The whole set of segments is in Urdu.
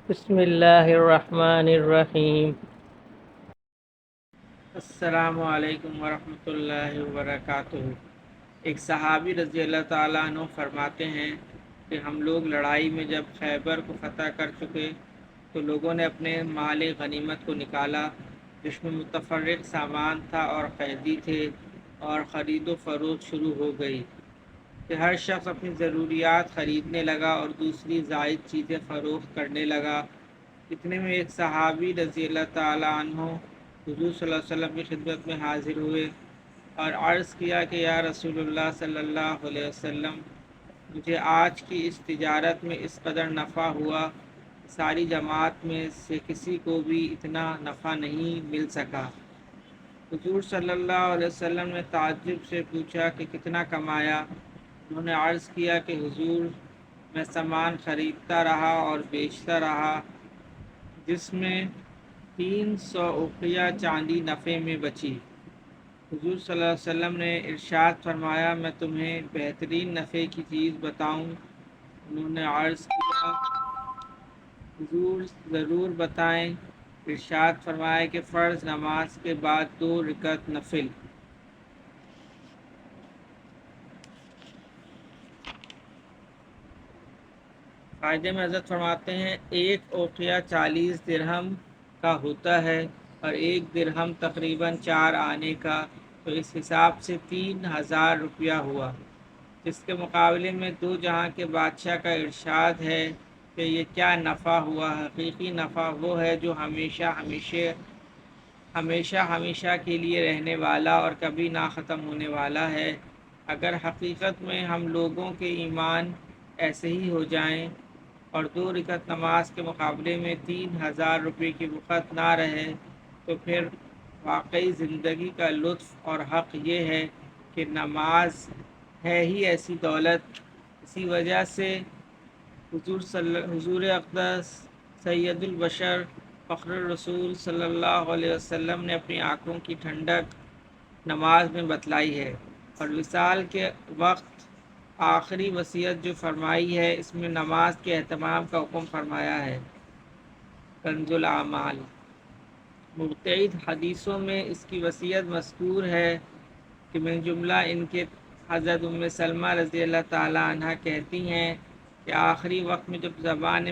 بسم اللہ الرحمن الرحیم۔ السلام علیکم ورحمۃ اللہ وبرکاتہ۔ ایک صحابی رضی اللہ تعالیٰ عنہ فرماتے ہیں کہ ہم لوگ لڑائی میں جب خیبر کو فتح کر چکے تو لوگوں نے اپنے مال غنیمت کو نکالا، جس میں متفرق سامان تھا اور قیدی تھے، اور خرید و فروخت شروع ہو گئی کہ ہر شخص اپنی ضروریات خریدنے لگا اور دوسری زائد چیزیں فروخت کرنے لگا۔ اتنے میں ایک صحابی رضی اللہ تعالیٰ عنہ حضور صلی اللہ علیہ وسلم کی خدمت میں حاضر ہوئے اور عرض کیا کہ یا رسول اللہ صلی اللہ علیہ وسلم، مجھے آج کی اس تجارت میں اس قدر نفع ہوا، ساری جماعت میں سے کسی کو بھی اتنا نفع نہیں مل سکا۔ حضور صلی اللہ علیہ وسلم نے تعجب سے پوچھا کہ کتنا کمایا؟ انہوں نے عرض کیا کہ حضور، میں سامان خریدتا رہا اور بیچتا رہا، جس میں 300 اوقیہ چاندی نفع میں بچی۔ حضور صلی اللہ علیہ وسلم نے ارشاد فرمایا، میں تمہیں بہترین نفع کی چیز بتاؤں؟ انہوں نے عرض کیا حضور ضرور بتائیں۔ ارشاد فرمایا کہ فرض نماز کے بعد 2 رکعت نفل۔ فائدے میں حضرت فرماتے ہیں، ایک اوقیہ 40 درہم کا ہوتا ہے اور ایک درہم تقریباً 4 آنے کا، تو اس حساب سے 3000 روپیہ ہوا، جس کے مقابلے میں 2 جہاں کے بادشاہ کا ارشاد ہے کہ یہ کیا نفع ہوا؟ حقیقی نفع وہ ہے جو ہمیشہ کے لیے رہنے والا اور کبھی نہ ختم ہونے والا ہے۔ اگر حقیقت میں ہم لوگوں کے ایمان ایسے ہی ہو جائیں اور 2 رکعت نماز کے مقابلے میں 3000 روپے کی وقت نہ رہے، تو پھر واقعی زندگی کا لطف اور حق یہ ہے کہ نماز ہے ہی ایسی دولت۔ اسی وجہ سے حضور اقدس سید البشر فخر الرسول صلی اللہ علیہ وسلم نے اپنی آنکھوں کی ٹھنڈک نماز میں بتلائی ہے، اور وصال کے وقت آخری وصیت جو فرمائی ہے، اس میں نماز کے اہتمام کا حکم فرمایا ہے۔ کنز الاعمال۔ متعدد حدیثوں میں اس کی وصیت مذکور ہے کہ من جملہ ان کے حضرت ام سلمہ رضی اللہ تعالیٰ عنہ کہتی ہیں کہ آخری وقت میں جب زبان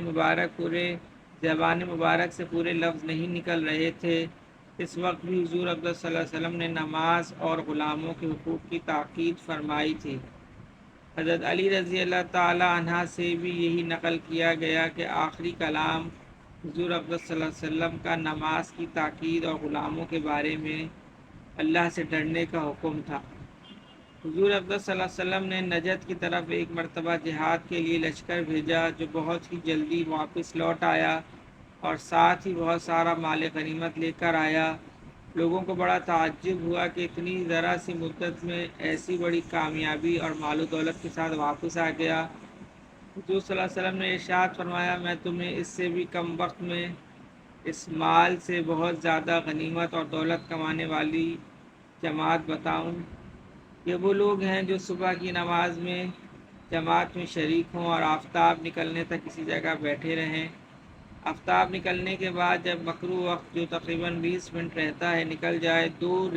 مبارک سے پورے لفظ نہیں نکل رہے تھے، اس وقت بھی حضور اقدس صلی اللہ علیہ وسلم نے نماز اور غلاموں کے حقوق کی تاکید فرمائی تھی۔ حضرت علی رضی اللہ تعالیٰ عنہ سے بھی یہی نقل کیا گیا کہ آخری کلام حضور اقدس صلی اللہ علیہ وسلم کا نماز کی تاکید اور غلاموں کے بارے میں اللہ سے ڈرنے کا حکم تھا۔ حضور اقدس صلی اللہ علیہ وسلم نے نجد کی طرف ایک مرتبہ جہاد کے لیے لشکر بھیجا، جو بہت ہی جلدی واپس لوٹ آیا اور ساتھ ہی بہت سارا مال غنیمت لے کر آیا۔ لوگوں کو بڑا تعجب ہوا کہ اتنی ذرا سی مدت میں ایسی بڑی کامیابی اور مال و دولت کے ساتھ واپس آ گیا۔ حضور صلی اللہ علیہ وسلم نے ارشاد فرمایا، میں تمہیں اس سے بھی کم وقت میں اس مال سے بہت زیادہ غنیمت اور دولت کمانے والی جماعت بتاؤں؟ یہ وہ لوگ ہیں جو صبح کی نماز میں جماعت میں شریک ہوں اور آفتاب نکلنے تک کسی جگہ بیٹھے رہیں۔ آفتاب نکلنے کے بعد جب مکروہ وقت جو تقریباً 20 منٹ رہتا ہے نکل جائے، 2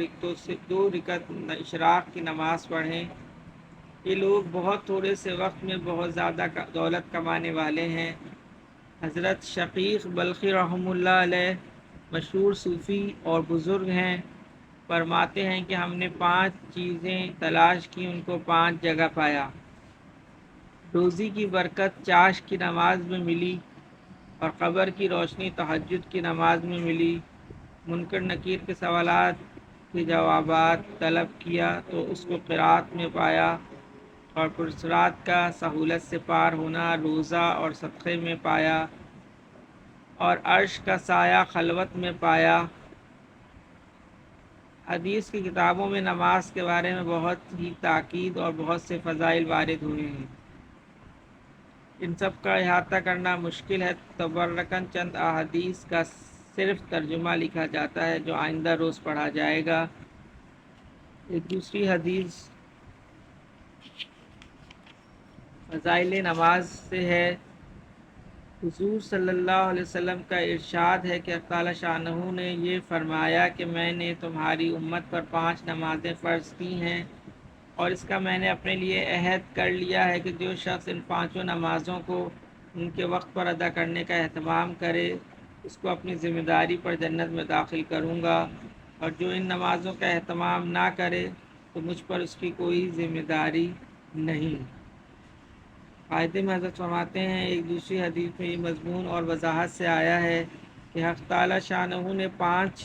رکعت اشراق کی نماز پڑھیں۔ یہ لوگ بہت تھوڑے سے وقت میں بہت زیادہ دولت کمانے والے ہیں۔ حضرت شقیق بلخی رحمہ اللہ علیہ مشہور صوفی اور بزرگ ہیں، فرماتے ہیں کہ ہم نے 5 چیزیں تلاش کی، ان کو 5 جگہ پایا۔ روزی کی برکت چاش کی نماز میں ملی، اور قبر کی روشنی تہجد کی نماز میں ملی۔ منکر نکیر کے سوالات کے جوابات طلب کیا تو اس کو قرات میں پایا، اور پرسرات کا سہولت سے پار ہونا روزہ اور صدقے میں پایا، اور عرش کا سایہ خلوت میں پایا۔ حدیث کی کتابوں میں نماز کے بارے میں بہت ہی تاکید اور بہت سے فضائل وارد ہوئے ہیں، ان سب کا احاطہ کرنا مشکل ہے۔ تبرکاً چند احادیث کا صرف ترجمہ لکھا جاتا ہے جو آئندہ روز پڑھا جائے گا۔ ایک دوسری حدیث فضائل نماز سے ہے حضور صلی اللہ علیہ وسلم کا ارشاد ہے کہ اللہ تعالیٰ شانہ نے یہ فرمایا کہ میں نے تمہاری امت پر 5 نمازیں فرض کی ہیں، اور اس کا میں نے اپنے لیے عہد کر لیا ہے کہ جو شخص ان 5 نمازوں کو ان کے وقت پر ادا کرنے کا اہتمام کرے اس کو اپنی ذمہ داری پر جنت میں داخل کروں گا، اور جو ان نمازوں کا اہتمام نہ کرے تو مجھ پر اس کی کوئی ذمہ داری نہیں۔ قائد میں حضرت فرماتے ہیں ایک دوسری حدیث میں یہ مضمون اور وضاحت سے آیا ہے کہ حق تعالی شانہ نے 5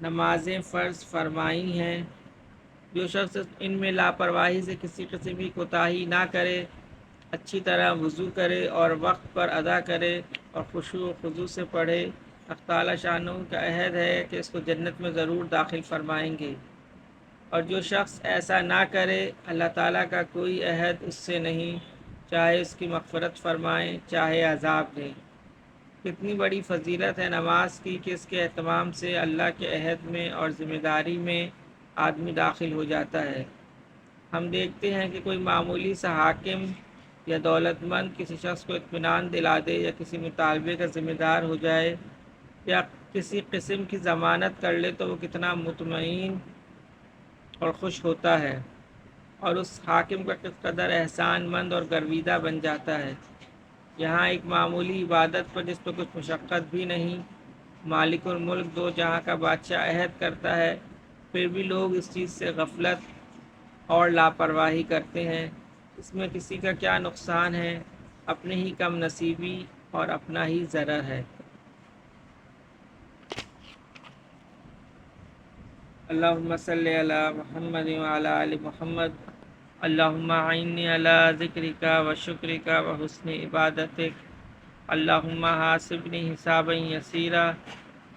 نمازیں فرض فرمائی ہیں، جو شخص ان میں لاپرواہی سے کسی قسم کی کوتاہی نہ کرے، اچھی طرح وضو کرے اور وقت پر ادا کرے اور خشوع و خضوع سے پڑھے، حق تعالی شانہ کا عہد ہے کہ اس کو جنت میں ضرور داخل فرمائیں گے، اور جو شخص ایسا نہ کرے اللہ تعالیٰ کا کوئی عہد اس سے نہیں، چاہے اس کی مغفرت فرمائیں چاہے عذاب دیں۔ کتنی بڑی فضیلت ہے نماز کی کہ اس کے اہتمام سے اللہ کے عہد میں اور ذمہ داری میں آدمی داخل ہو جاتا ہے۔ ہم دیکھتے ہیں کہ کوئی معمولی سا حاکم یا دولت مند کسی شخص کو اطمینان دلا دے یا کسی مطالبے کا ذمہ دار ہو جائے یا کسی قسم کی ضمانت کر لے تو وہ کتنا مطمئن اور خوش ہوتا ہے، اور اس حاکم کا کس قدر احسان مند اور گرویدہ بن جاتا ہے۔ یہاں ایک معمولی عبادت پر جس پہ کچھ مشقت بھی نہیں، مالک الملک دو جہاں کا بادشاہ عہد کرتا ہے، پھر بھی لوگ اس چیز سے غفلت اور لاپرواہی کرتے ہیں۔ اس میں کسی کا کیا نقصان ہے، اپنے ہی کم نصیبی اور اپنا ہی ضرر ہے۔ اللہم صلی علی محمد وعلی آل محمد، اللہم اعنی علی ذکرک و شکرک و حسن عبادتک، اللہم حاسبنی حسابا یسیرا،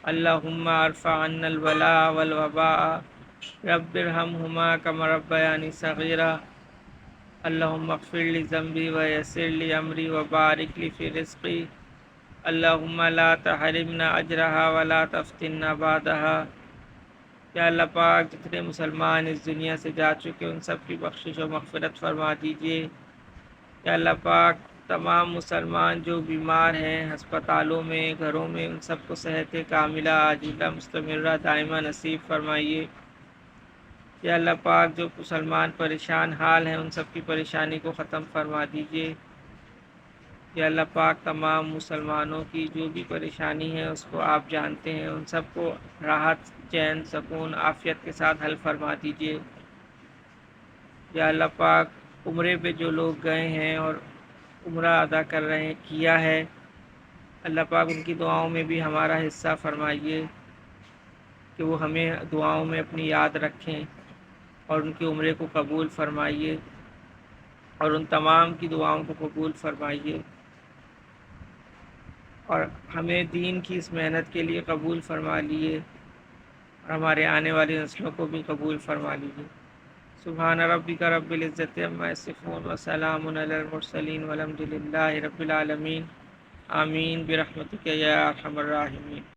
اللہم ارفع عنا البلاء والوباء، رب ارحمہما کما ربیانی صغیرا، اللہم اغفر لی ذنبی ویسر لی امری وبارک لی فی رزقی، اللہم لا تحرمنا اجرہا ولا تفتنا بعدہا۔ یا اللہ پاک جتنے مسلمان اس دنیا سے جا چکے ان سب کی بخشش و مغفرت فرما دیجیے۔ یا اللہ پاک تمام مسلمان جو بیمار ہیں ہسپتالوں میں گھروں میں ان سب کو صحت کاملہ عاجلہ مستمرہ دائمہ نصیب فرمائیے۔ یا اللہ پاک جو مسلمان پریشان حال ہیں ان سب کی پریشانی کو ختم فرما دیجیے۔ یا اللہ پاک تمام مسلمانوں کی جو بھی پریشانی ہے اس کو آپ جانتے ہیں، ان سب کو راحت چین سکون عافیت کے ساتھ حل فرما دیجیے۔ یا اللہ پاک عمرے پہ جو لوگ گئے ہیں اور عمرہ ادا کر رہے ہیں کیا ہے، اللہ پاک ان کی دعاؤں میں بھی ہمارا حصہ فرمائیے کہ وہ ہمیں دعاؤں میں اپنی یاد رکھیں اور ان کی عمرے کو قبول فرمائیے اور ان تمام کی دعاؤں کو قبول فرمائیے، اور ہمیں دین کی اس محنت کے لیے قبول فرما لیے اور ہمارے آنے والی نسلوں کو بھی قبول فرما لیجیے۔ سبحان ربک رب العزت عما یصفون وسلام علی المرسلین والحمد للہ رب العالمین، آمین برحمتک یا ارحم الراحمین۔